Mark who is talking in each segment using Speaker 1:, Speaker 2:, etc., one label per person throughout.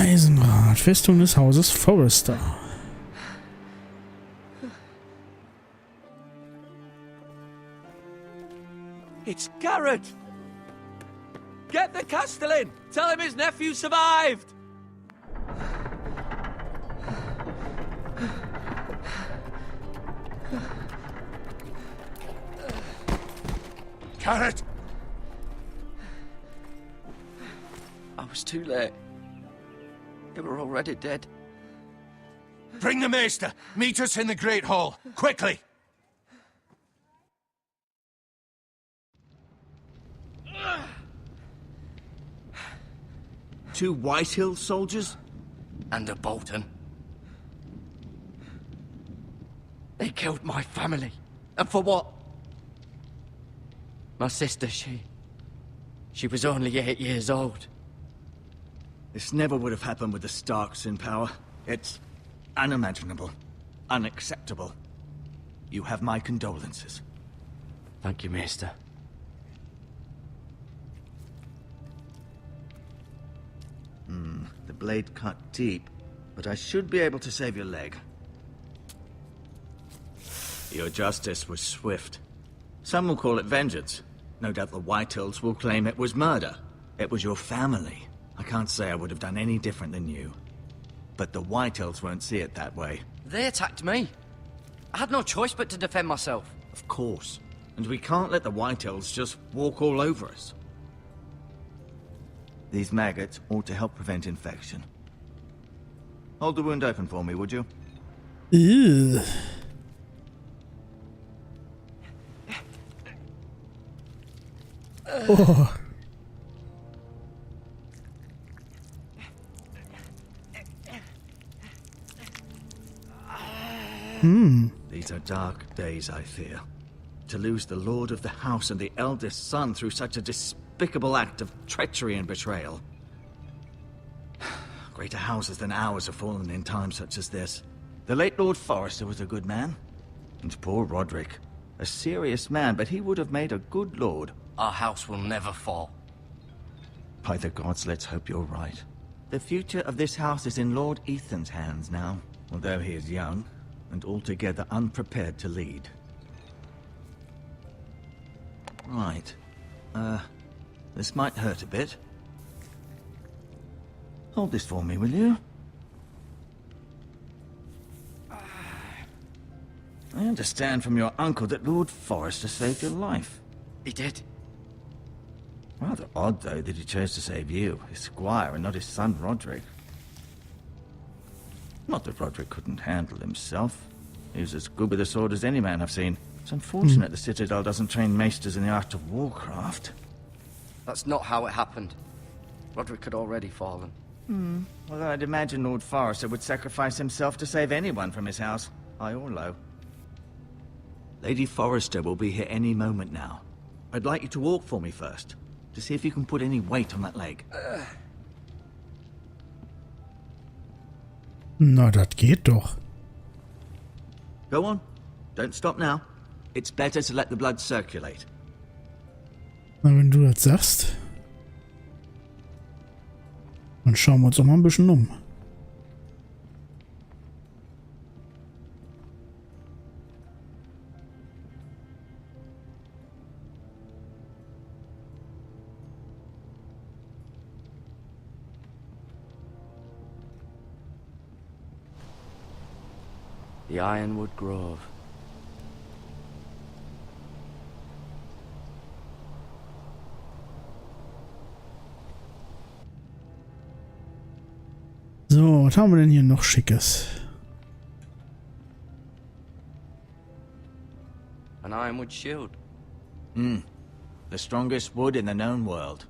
Speaker 1: Eisenrad, Festung des Hauses Forrester.
Speaker 2: It's Garrett! Get the Castellan! Tell him his nephew survived!
Speaker 3: Garrett!
Speaker 2: I was too late. They were already dead.
Speaker 3: Bring the Maester! Meet us in the Great Hall! Quickly!
Speaker 4: Two Whitehill soldiers?
Speaker 2: And a Bolton. They killed my family. And for what? My sister, she was only 8 years old.
Speaker 4: This never would have happened with the Starks in power. It's unimaginable. Unacceptable. You have my condolences.
Speaker 2: Thank you, Maester.
Speaker 4: The blade cut deep, but I should be able to save your leg. Your justice was swift. Some will call it vengeance. No doubt the Whitehills will claim it was murder. It was your family. I can't say I would have done any different than you. But the Whitehills won't see it that way.
Speaker 2: They attacked me. I had no choice but to defend myself.
Speaker 4: Of course. And we can't let the Whitehills just walk all over us. These maggots ought to help prevent infection. Hold the wound open for me, would you?
Speaker 1: Ew. Oh.
Speaker 4: These are dark days, I fear. To lose the lord of the house and the eldest son through such a despicable act of treachery and betrayal. Greater houses than ours have fallen in times such as this. The late Lord Forrester was a good man. And poor Roderick. A serious man, but he would have made a good lord.
Speaker 2: Our house will never fall.
Speaker 4: By the gods, let's hope you're right. The future of this house is in Lord Ethan's hands now, although he is young and altogether unprepared to lead. Right. This might hurt a bit. Hold this for me, will you? I understand from your uncle that Lord Forrester saved your life.
Speaker 2: He did.
Speaker 4: Rather odd, though, that he chose to save you, his squire, and not his son Roderick. Not that Roderick couldn't handle himself. He was as good with a sword as any man I've seen. It's unfortunate the Citadel doesn't train maesters in the art of warcraft.
Speaker 2: That's not how it happened. Roderick had already fallen.
Speaker 4: Well, I'd imagine Lord Forrester would sacrifice himself to save anyone from his house, high or low. Lady Forrester will be here any moment now. I'd like you to walk for me first, to see if you can put any weight on that leg.
Speaker 1: Na, das geht doch.
Speaker 4: Go on. Don't stop now. It's better to let the blood circulate.
Speaker 1: Na, wenn du das sagst. Dann schauen wir uns doch mal ein bisschen um.
Speaker 2: The Ironwood Grove.
Speaker 1: So, was haben wir denn hier noch Schickes?
Speaker 2: An ironwood shield.
Speaker 4: The strongest wood in the known world.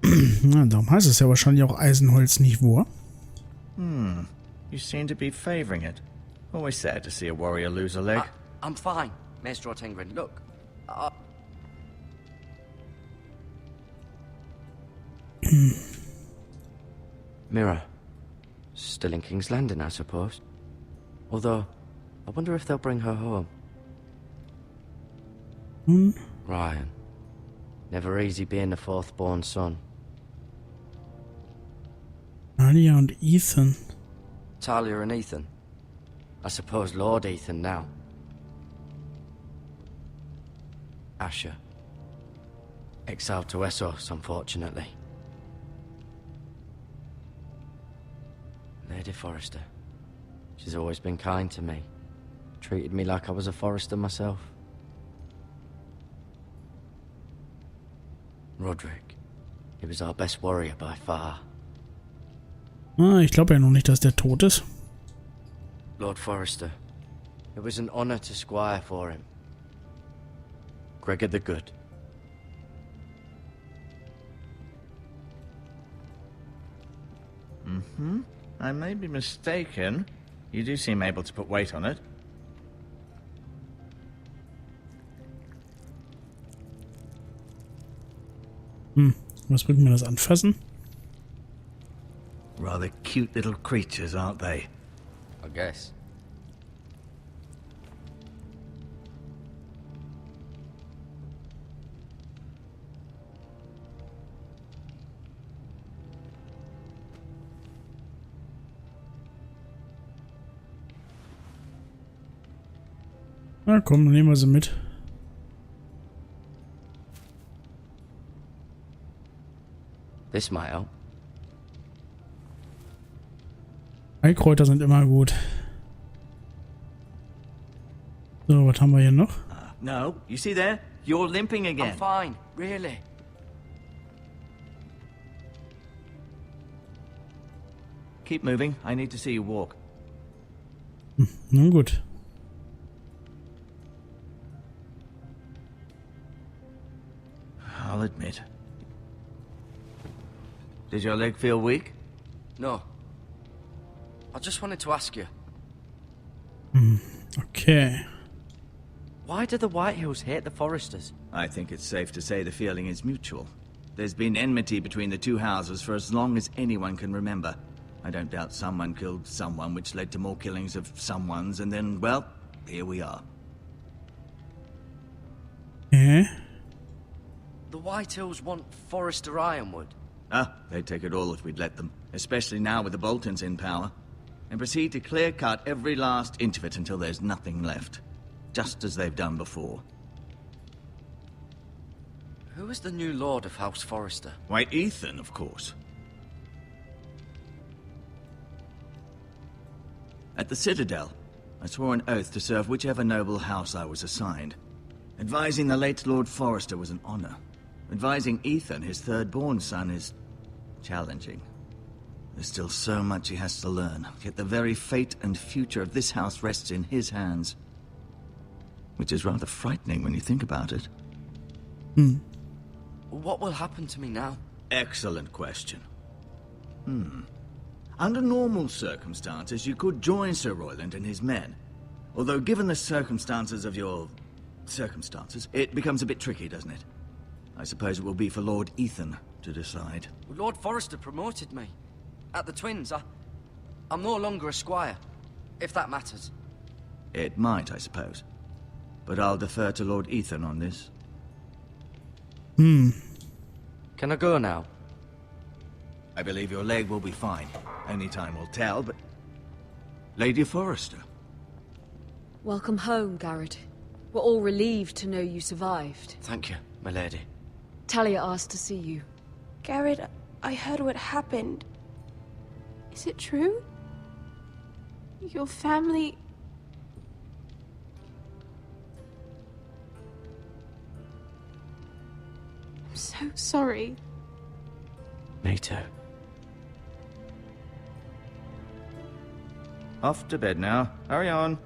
Speaker 1: Na, darum heißt es ja wahrscheinlich auch Eisenholz, nicht wahr?
Speaker 4: You seem to be favoring it. Always sad to see a warrior lose a leg.
Speaker 2: I'm fine, Maester Ortengren. Look. Mirror. Still in King's Landing, I suppose. Although, I wonder if they'll bring her home. Ryan. Never easy being the fourth-born son.
Speaker 1: Talia und Ethan.
Speaker 2: Talia and Ethan. I suppose Lord Ethan now. Asher. Exiled to Essos, unfortunately. Lady Forrester. She's always been kind to me. Treated me like I was a Forrester myself. Roderick. He was our best warrior by far.
Speaker 1: Ah, ich glaube ja noch nicht, dass der tot ist.
Speaker 2: Lord Forrester. It was an honor to squire for him. Gregor the Good.
Speaker 4: I may be mistaken. You do seem able to put weight on it.
Speaker 1: Was bringt mir das Anfassen?
Speaker 4: Rather cute little creatures, aren't they?
Speaker 2: I guess.
Speaker 1: Na komm, nehmen wir sie mit.
Speaker 2: This might help.
Speaker 1: Heilkräuter sind immer gut. So, was haben wir hier noch?
Speaker 4: No, you see there? You're limping again.
Speaker 2: I'm fine, really.
Speaker 4: Keep moving. I need to see you walk.
Speaker 1: Nun gut.
Speaker 4: I'll admit. Did your leg feel weak?
Speaker 2: No. I just wanted to ask you.
Speaker 1: Okay.
Speaker 2: Why do the Whitehills hate the Forresters?
Speaker 4: I think it's safe to say the feeling is mutual. There's been enmity between the two houses for as long as anyone can remember. I don't doubt someone killed someone, which led to more killings of someones, and then, well, here we are.
Speaker 1: Okay.
Speaker 2: The Whitehills want Forrester Ironwood.
Speaker 4: Ah, they'd take it all if we'd let them, especially now with the Boltons in power, and proceed to clear-cut every last inch of it until there's nothing left, just as they've done before.
Speaker 2: Who is the new Lord of House Forrester?
Speaker 4: Why, Ethan, of course. At the Citadel, I swore an oath to serve whichever noble house I was assigned. Advising the late Lord Forrester was an honor. Advising Ethan, his third-born son, is challenging. There's still so much he has to learn, yet the very fate and future of this house rests in his hands. Which is rather frightening when you think about it.
Speaker 2: What will happen to me now?
Speaker 4: Excellent question. Under normal circumstances, you could join Sir Royland and his men. Although given the circumstances of your circumstances, it becomes a bit tricky, doesn't it? I suppose it will be for Lord Ethan to decide.
Speaker 2: Lord Forrester promoted me. At the Twins, I'm no longer a squire, if that matters.
Speaker 4: It might, I suppose. But I'll defer to Lord Ethan on this.
Speaker 2: Can I go now?
Speaker 4: I believe your leg will be fine. Only time will tell, but... Lady Forrester.
Speaker 5: Welcome home, Garrett. We're all relieved to know you survived.
Speaker 2: Thank you, my lady.
Speaker 5: Talia asked to see you.
Speaker 6: Garrett, I heard what happened. Is it true? Your family... I'm so sorry.
Speaker 2: Me too.
Speaker 4: Off to bed now. Hurry on.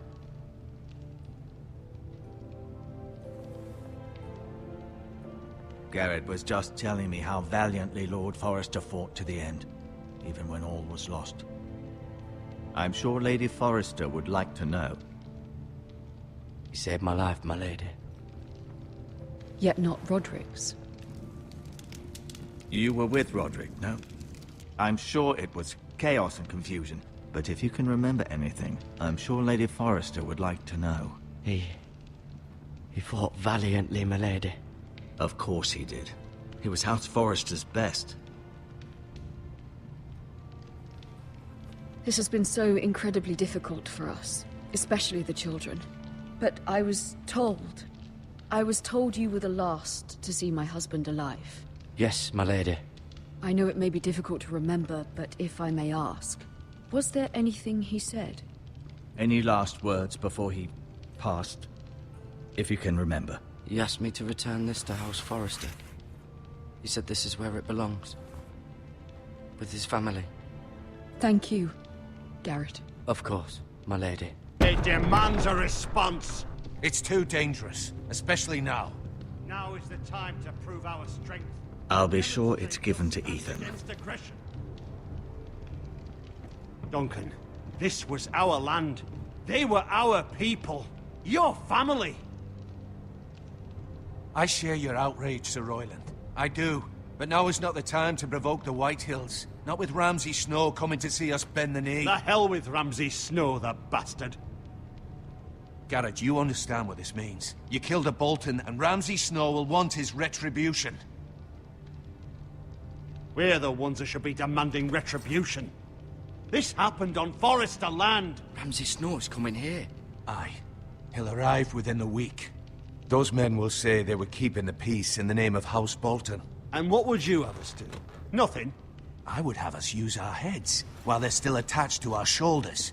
Speaker 4: Garrett was just telling me how valiantly Lord Forrester fought to the end, even when all was lost. I'm sure Lady Forrester would like to know.
Speaker 2: You saved my life, my lady.
Speaker 5: Yet not Roderick's.
Speaker 4: You were with Roderick, no? I'm sure it was chaos and confusion, but if you can remember anything, I'm sure Lady Forrester would like to know.
Speaker 2: He fought valiantly, my lady.
Speaker 4: Of course he did. He was House Forrester's best.
Speaker 5: This has been so incredibly difficult for us, especially the children. But I was told you were the last to see my husband alive.
Speaker 2: Yes, my lady.
Speaker 5: I know it may be difficult to remember, but if I may ask, was there anything he said?
Speaker 4: Any last words before he passed? If you can remember.
Speaker 2: He asked me to return this to House Forrester. He said this is where it belongs. With his family.
Speaker 5: Thank you, Garrett.
Speaker 2: Of course, my lady.
Speaker 7: It demands a response.
Speaker 3: It's too dangerous, especially now.
Speaker 7: Now is the time to prove our strength.
Speaker 4: I'll be sure it's given to Ethan.
Speaker 7: Against aggression. Duncan, this was our land. They were our people. Your family.
Speaker 3: I share your outrage, Sir Royland. I do. But now is not the time to provoke the White Hills. Not with Ramsay Snow coming to see us bend the knee.
Speaker 7: The hell with Ramsay Snow, the bastard.
Speaker 3: Garrett, you understand what this means. You killed a Bolton, and Ramsay Snow will want his retribution.
Speaker 7: We're the ones that should be demanding retribution. This happened on Forrester land.
Speaker 2: Ramsay Snow's coming here.
Speaker 3: Aye. He'll arrive within the week. Those men will say they were keeping the peace in the name of House Bolton.
Speaker 7: And what would you have us do? Nothing.
Speaker 3: I would have us use our heads, while they're still attached to our shoulders.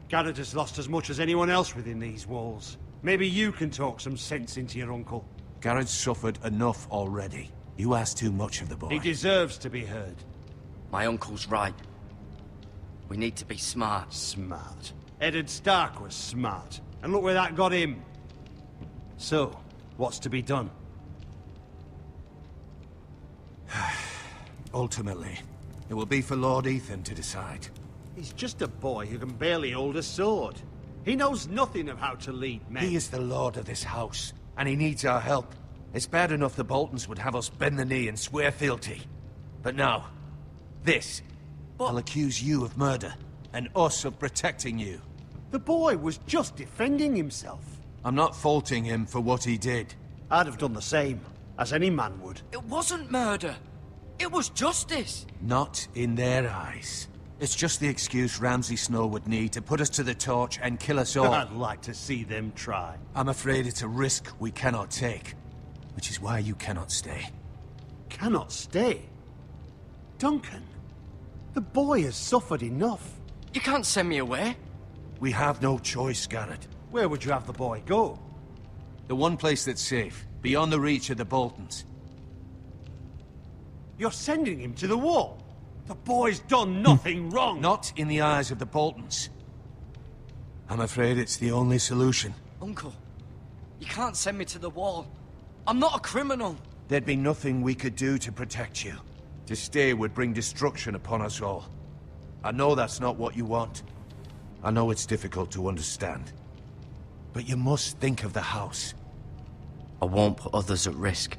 Speaker 7: Garrett has lost as much as anyone else within these walls. Maybe you can talk some sense into your uncle.
Speaker 3: Garrett's suffered enough already. You ask too much of the boy.
Speaker 7: He deserves to be heard.
Speaker 2: My uncle's right. We need to be smart.
Speaker 7: Smart. Eddard Stark was smart. And look where that got him. So, what's to be done?
Speaker 3: Ultimately, it will be for Lord Ethan to decide.
Speaker 7: He's just a boy who can barely hold a sword. He knows nothing of how to lead men.
Speaker 3: He is the lord of this house, and he needs our help. It's bad enough the Boltons would have us bend the knee and swear fealty. But now, this. I'll accuse you of murder, and us of protecting you.
Speaker 7: The boy was just defending himself.
Speaker 3: I'm not faulting him for what he did.
Speaker 7: I'd have done the same, as any man would.
Speaker 2: It wasn't murder. It was justice.
Speaker 3: Not in their eyes. It's just the excuse Ramsay Snow would need to put us to the torch and kill us all.
Speaker 7: I'd like to see them try.
Speaker 3: I'm afraid it's a risk we cannot take, which is why you cannot stay.
Speaker 7: Cannot stay? Duncan, the boy has suffered enough.
Speaker 2: You can't send me away.
Speaker 3: We have no choice, Garrett.
Speaker 7: Where would you have the boy go?
Speaker 3: The one place that's safe, beyond the reach of the Boltons.
Speaker 7: You're sending him to the wall. The boy's done nothing wrong.
Speaker 3: Not in the eyes of the Boltons. I'm afraid it's the only solution.
Speaker 2: Uncle, you can't send me to the wall. I'm not a criminal.
Speaker 3: There'd be nothing we could do to protect you. To stay would bring destruction upon us all. I know that's not what you want. I know it's difficult to understand. But you must think of the house.
Speaker 2: I won't put others at risk.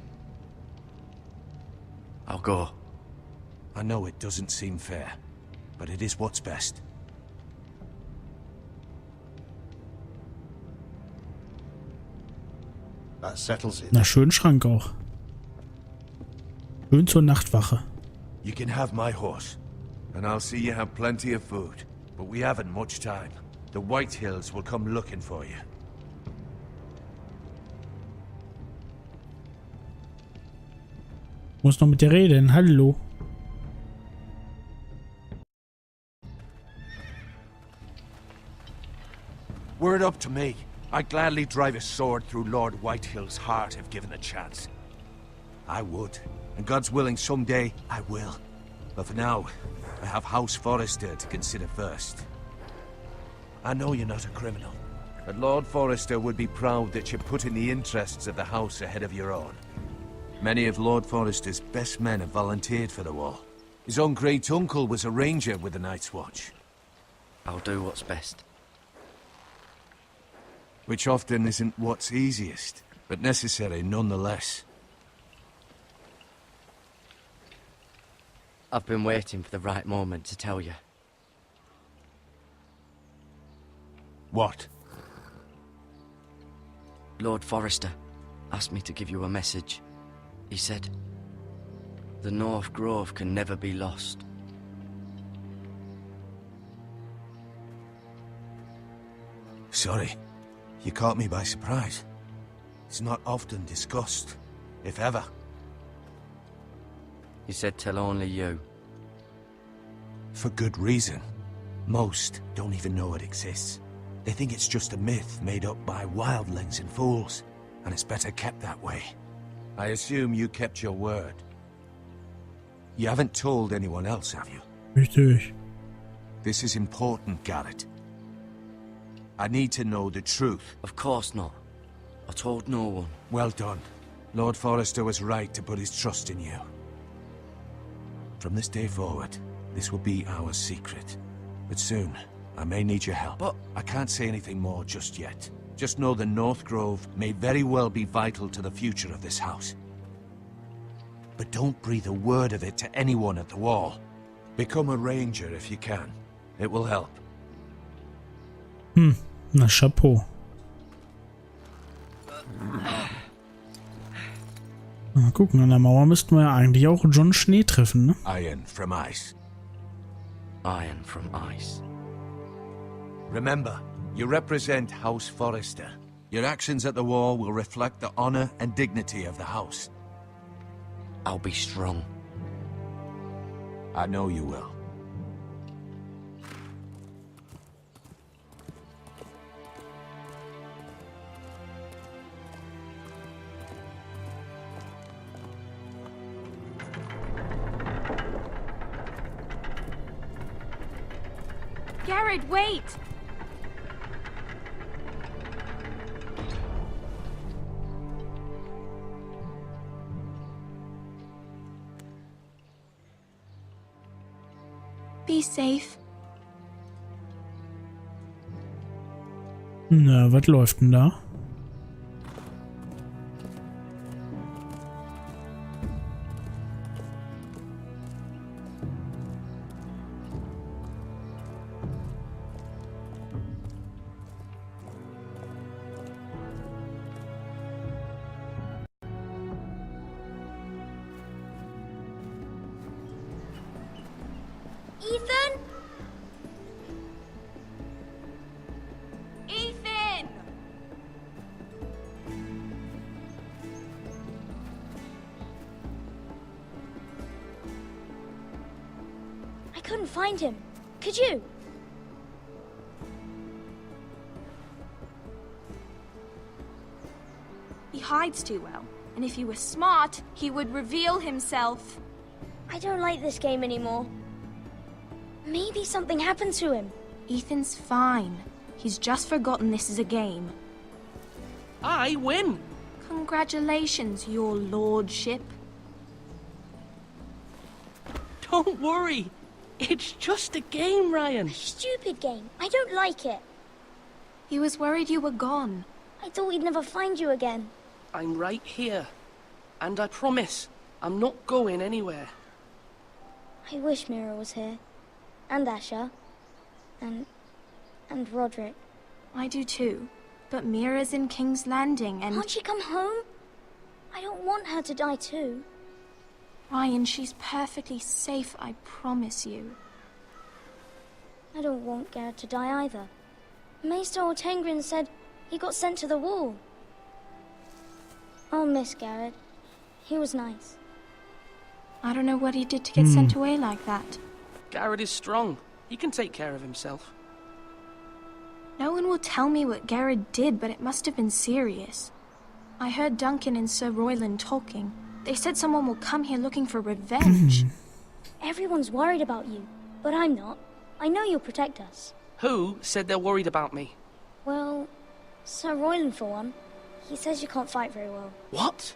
Speaker 2: I'll go.
Speaker 3: I know it doesn't seem fair, but it is what's best.
Speaker 7: That settles it.
Speaker 1: Na, schön Schrank auch. Schön zur Nachtwache.
Speaker 3: You can have my horse, and I'll see you have plenty of food. But we haven't much time. The White Hills will come looking for you.
Speaker 1: Muss noch mit dir reden. Hallo.
Speaker 3: Were it up to me, I'd gladly drive a sword through Lord Whitehill's heart if given the chance. I would, and God's willing someday I will. But for now, I have House Forrester to consider first. I know you're not a criminal, but Lord Forrester would be proud that you're putting the interests of the house ahead of your own. Many of Lord Forrester's best men have volunteered for the war. His own great-uncle was a ranger with the Night's Watch.
Speaker 2: I'll do what's best.
Speaker 3: Which often isn't what's easiest, but necessary nonetheless.
Speaker 2: I've been waiting for the right moment to tell you.
Speaker 3: What?
Speaker 2: Lord Forrester asked me to give you a message. He said, the North Grove can never be lost.
Speaker 3: Sorry. You caught me by surprise. It's not often discussed, if ever.
Speaker 2: You said tell only you.
Speaker 3: For good reason. Most don't even know it exists. They think it's just a myth made up by wildlings and fools, and it's better kept that way. I assume you kept your word. You haven't told anyone else, have you?
Speaker 1: Richtig.
Speaker 3: This is important, Garrett. I need to know the truth.
Speaker 2: Of course not. I told no one.
Speaker 3: Well done. Lord Forrester was right to put his trust in you. From this day forward, this will be our secret. But soon, I may need your help.
Speaker 2: But
Speaker 3: I can't say anything more just yet. Just know the North Grove may very well be vital to the future of this house. But don't breathe a word of it to anyone at the wall. Become a ranger if you can. It will help.
Speaker 1: Na Chapeau. Mal gucken, an der Mauer müssten wir ja eigentlich auch John Schnee treffen, ne?
Speaker 3: Iron from ice.
Speaker 2: iron from ice.
Speaker 3: Remember, you represent House Forrester. Your actions at the wall will reflect the honor and dignity of the house.
Speaker 2: I'll be strong.
Speaker 3: I know you will.
Speaker 6: Garrett, wait! Be safe.
Speaker 1: Na, was läuft denn da?
Speaker 6: Ethan? Ethan!
Speaker 8: I couldn't find him. Could you?
Speaker 6: He hides too well, and if he were smart, he would reveal himself.
Speaker 8: I don't like this game anymore. Maybe something happened to him.
Speaker 6: Ethan's fine. He's just forgotten this is a game.
Speaker 9: I win!
Speaker 6: Congratulations, your lordship.
Speaker 9: Don't worry. It's just a game, Ryan.
Speaker 8: Stupid game. I don't like it.
Speaker 6: He was worried you were gone.
Speaker 8: I thought we'd never find you again.
Speaker 9: I'm right here. And I promise, I'm not going anywhere.
Speaker 8: I wish Mira was here. And Asher. And Roderick.
Speaker 6: I do too. But Mira's in King's Landing and...
Speaker 8: Can't she come home? I don't want her to die too.
Speaker 6: Ryan, she's perfectly safe, I promise you.
Speaker 8: I don't want Garrett to die either. Maester Ortengrin said he got sent to the wall. I'll miss Garrett. He was nice.
Speaker 6: I don't know what he did to get sent away like that.
Speaker 9: Garrett is strong. He can take care of himself.
Speaker 6: No one will tell me what Garrett did, but it must have been serious. I heard Duncan and Sir Royland talking. They said someone will come here looking for revenge.
Speaker 8: Everyone's worried about you, but I'm not. I know you'll protect us.
Speaker 9: Who said they're worried about me?
Speaker 8: Well, Sir Royland for one. He says you can't fight very well.
Speaker 9: What?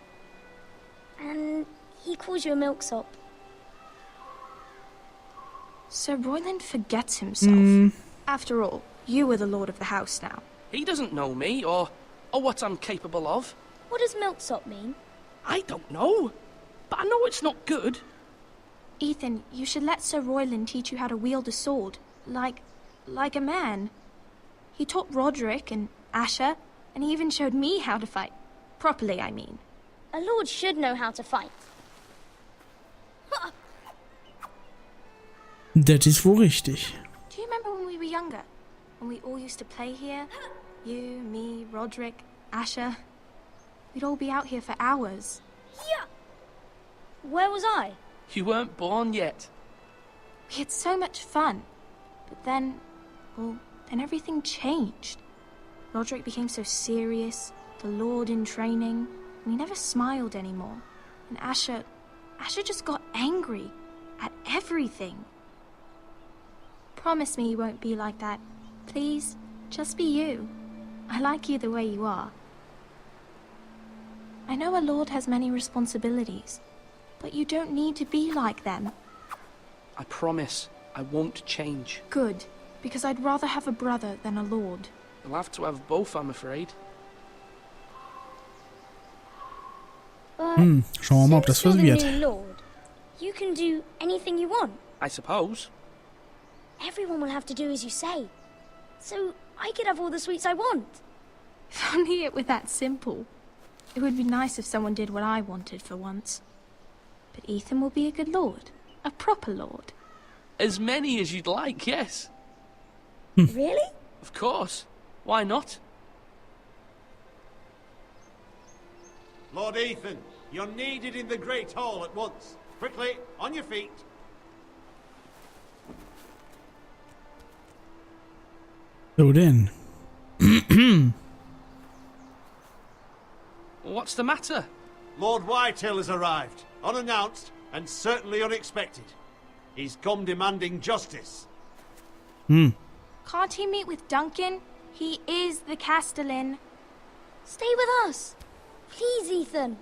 Speaker 8: And he calls you a milksop.
Speaker 6: Sir Royland forgets himself. After all, you are the lord of the house now.
Speaker 9: He doesn't know me or what I'm capable of.
Speaker 8: What does milksop mean?
Speaker 9: I don't know. But I know it's not good.
Speaker 6: Ethan, you should let Sir Royland teach you how to wield a sword. Like a man. He taught Roderick and Asher, and he even showed me how to fight. Properly, I mean.
Speaker 8: A lord should know how to fight.
Speaker 1: Das ist wohl richtig.
Speaker 6: Do you remember when we were younger? When we all used to play here? You, me, Roderick, Asher. We'd all be out here for hours.
Speaker 8: Yeah. Where was I?
Speaker 9: You weren't born yet.
Speaker 6: We had so much fun. But then, well, then everything changed. Roderick became so serious, the Lord in training, and he never smiled anymore. And Asher just got angry at everything. Promise me you won't be like that. Please, just be you. I like you the way you are. I know a lord has many responsibilities, but you don't need to be like them.
Speaker 9: I promise I won't change.
Speaker 6: Good, because I'd rather have a brother than a lord.
Speaker 9: You'll have to have both, I'm afraid.
Speaker 1: Schauen wir mal, ob das was wird.
Speaker 8: Lord, you can do anything you want.
Speaker 9: I suppose.
Speaker 8: Everyone will have to do as you say. So I could have all the sweets I want.
Speaker 6: If only it were that simple. It would be nice if someone did what I wanted for once. But Ethan will be a good lord. A proper lord.
Speaker 9: As many as you'd like, yes.
Speaker 8: Really?
Speaker 9: Of course. Why not?
Speaker 7: Lord Ethan, you're needed in the Great Hall at once. Quickly, on your feet.
Speaker 1: So then.
Speaker 9: What's the matter?
Speaker 7: Lord Whitehill has arrived, unannounced and certainly unexpected. He's come demanding justice.
Speaker 6: Can't he meet with Duncan? He is the Castellan.
Speaker 8: Stay with us. Please, Ethan.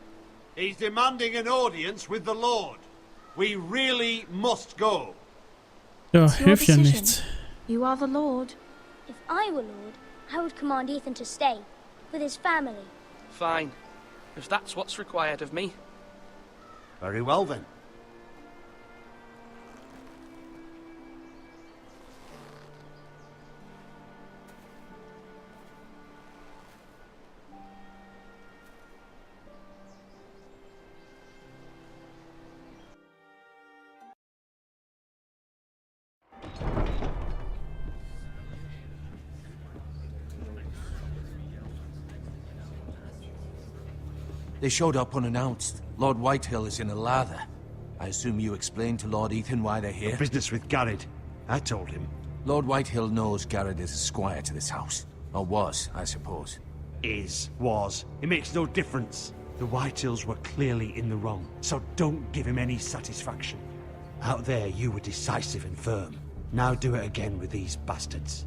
Speaker 7: He's demanding an audience with the Lord. We really must go.
Speaker 1: Ja,
Speaker 6: It's your
Speaker 1: hilft ja
Speaker 6: decision.
Speaker 1: nichts.
Speaker 6: You are the lord.
Speaker 8: If I were Lord, I would command Ethan to stay with his family.
Speaker 9: Fine. If that's what's required of me.
Speaker 7: Very well then.
Speaker 3: They showed up unannounced. Lord Whitehill is in a lather. I assume you explained to Lord Ethan why they're here?
Speaker 7: Business with Garrett. I told him.
Speaker 3: Lord Whitehill knows Garrett is a squire to this house. Or was, I suppose.
Speaker 7: Was. It makes no difference. The Whitehills were clearly in the wrong, so don't give him any satisfaction. Out there, you were decisive and firm. Now do it again with these bastards.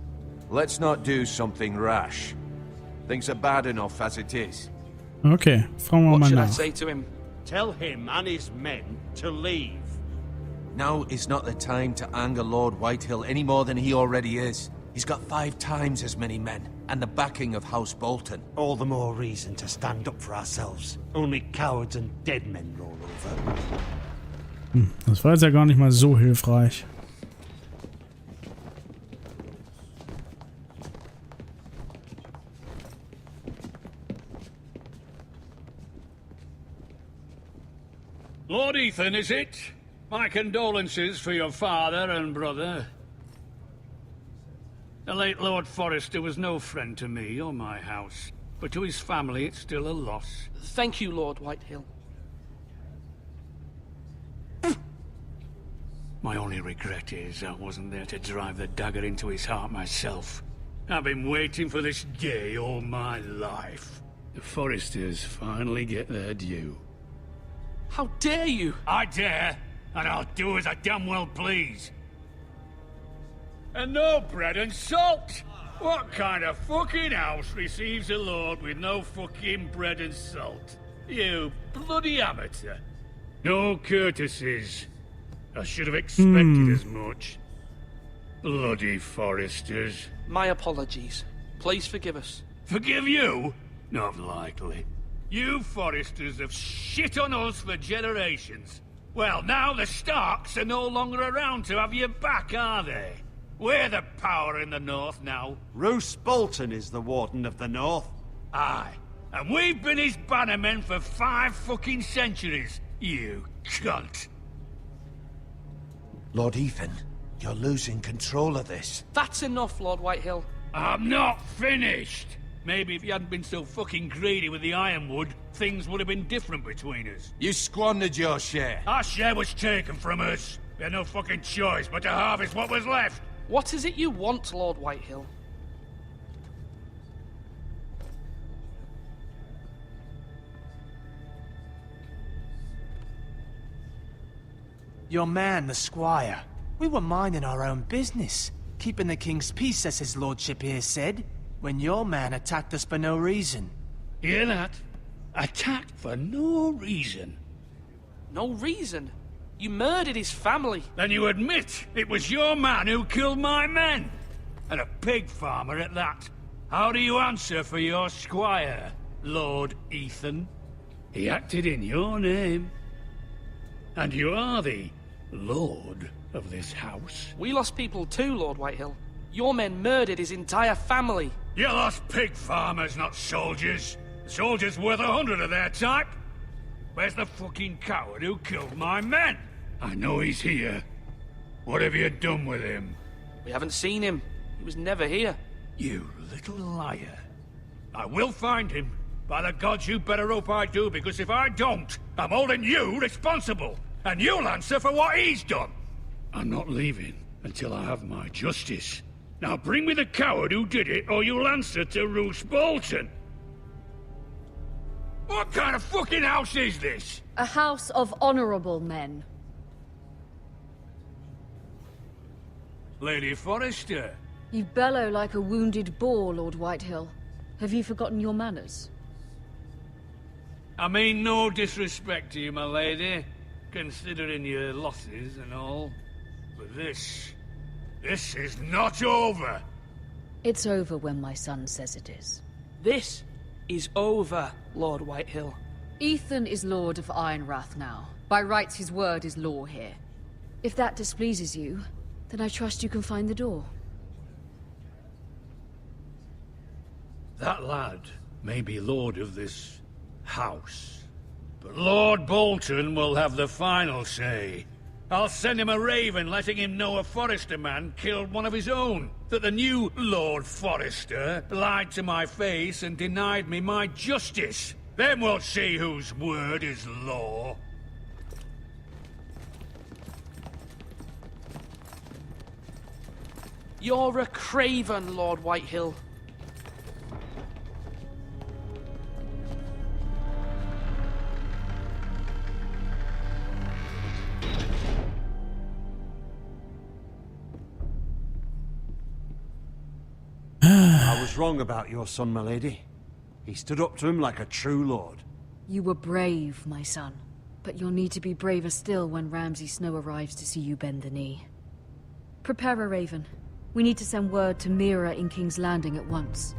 Speaker 3: Let's not do something rash. Things are bad enough as it is.
Speaker 1: Okay, fragen wir
Speaker 9: What
Speaker 1: mal
Speaker 9: should I
Speaker 1: nach.
Speaker 9: say to him?
Speaker 7: Tell him and his men to leave.
Speaker 3: Now is not the time to anger Lord Whitehill any more than he already is. He's got 5 times as many men, and the backing of House Bolton.
Speaker 7: All the more reason to stand up for ourselves. Only cowards and dead men roll over.
Speaker 1: Das war jetzt ja gar nicht mal so hilfreich.
Speaker 10: Lord Ethan, is it? My condolences for your father and brother. The late Lord Forrester was no friend to me or my house, but to his family it's still a loss.
Speaker 9: Thank you, Lord Whitehill.
Speaker 10: My only regret is I wasn't there to drive the dagger into his heart myself. I've been waiting for this day all my life. The Forresters finally get their due.
Speaker 9: How dare you?
Speaker 10: I dare, and I'll do as I damn well please. And no bread and salt! What kind of fucking house receives a lord with no fucking bread and salt? You bloody amateur. No courtesies. I should have expected as much. Bloody Forresters.
Speaker 9: My apologies. Please forgive us.
Speaker 10: Forgive you? Not likely. You Forresters have shit on us for generations. Well, now the Starks are no longer around to have you back, are they? We're the power in the north now.
Speaker 7: Roose Bolton is the Warden of the North.
Speaker 10: Aye. And we've been his bannermen for 5 fucking centuries. You cunt.
Speaker 3: Lord Ethan, you're losing control of this.
Speaker 9: That's enough, Lord Whitehill.
Speaker 10: I'm not finished. Maybe if you hadn't been so fucking greedy with the ironwood, things would have been different between us.
Speaker 3: You squandered your share.
Speaker 10: Our share was taken from us. We had no fucking choice but to harvest what was left.
Speaker 9: What is it you want, Lord Whitehill?
Speaker 11: Your man, the squire. We were minding our own business, keeping the king's peace, as his lordship here said, when your man attacked us for no reason.
Speaker 10: Hear that? Attacked for no reason.
Speaker 9: No reason? You murdered his family.
Speaker 10: Then you admit it was your man who killed my men. And a pig farmer at that. How do you answer for your squire, Lord Ethan? He acted in your name. And you are the lord of this house.
Speaker 9: We lost people too, Lord Whitehill. Your men murdered his entire family.
Speaker 10: You lost pig farmers, not soldiers. Soldiers worth 100 of their type. Where's the fucking coward who killed my men? I know he's here. What have you done with him?
Speaker 9: We haven't seen him. He was never here.
Speaker 10: You little liar. I will find him. By the gods, you better hope I do, because if I don't, I'm holding you responsible. And you'll answer for what he's done. I'm not leaving until I have my justice. Now bring me the coward who did it, or you'll answer to Roose Bolton. What kind of fucking house is this?
Speaker 5: A house of honorable men.
Speaker 10: Lady Forrester.
Speaker 5: You bellow like a wounded boar, Lord Whitehill. Have you forgotten your manners?
Speaker 10: I mean no disrespect to you, my lady, considering your losses and all. But this is not over.
Speaker 5: It's over when my son says it is.
Speaker 9: This is over, Lord Whitehill.
Speaker 5: Ethan is Lord of Ironrath now. By rights, his word is law here. If that displeases you, then I trust you can find the door.
Speaker 10: That lad may be lord of this house, but Lord Bolton will have the final say. I'll send him a raven letting him know a Forrester man killed one of his own. That the new Lord Forrester lied to my face and denied me my justice. Then we'll see whose word is law.
Speaker 9: You're a craven, Lord Whitehill.
Speaker 7: I was wrong about your son, my lady. He stood up to him like a true lord.
Speaker 5: You were brave, my son. But you'll need to be braver still when Ramsay Snow arrives to see you bend the knee. Prepare a raven. We need to send word to Mira in King's Landing at once.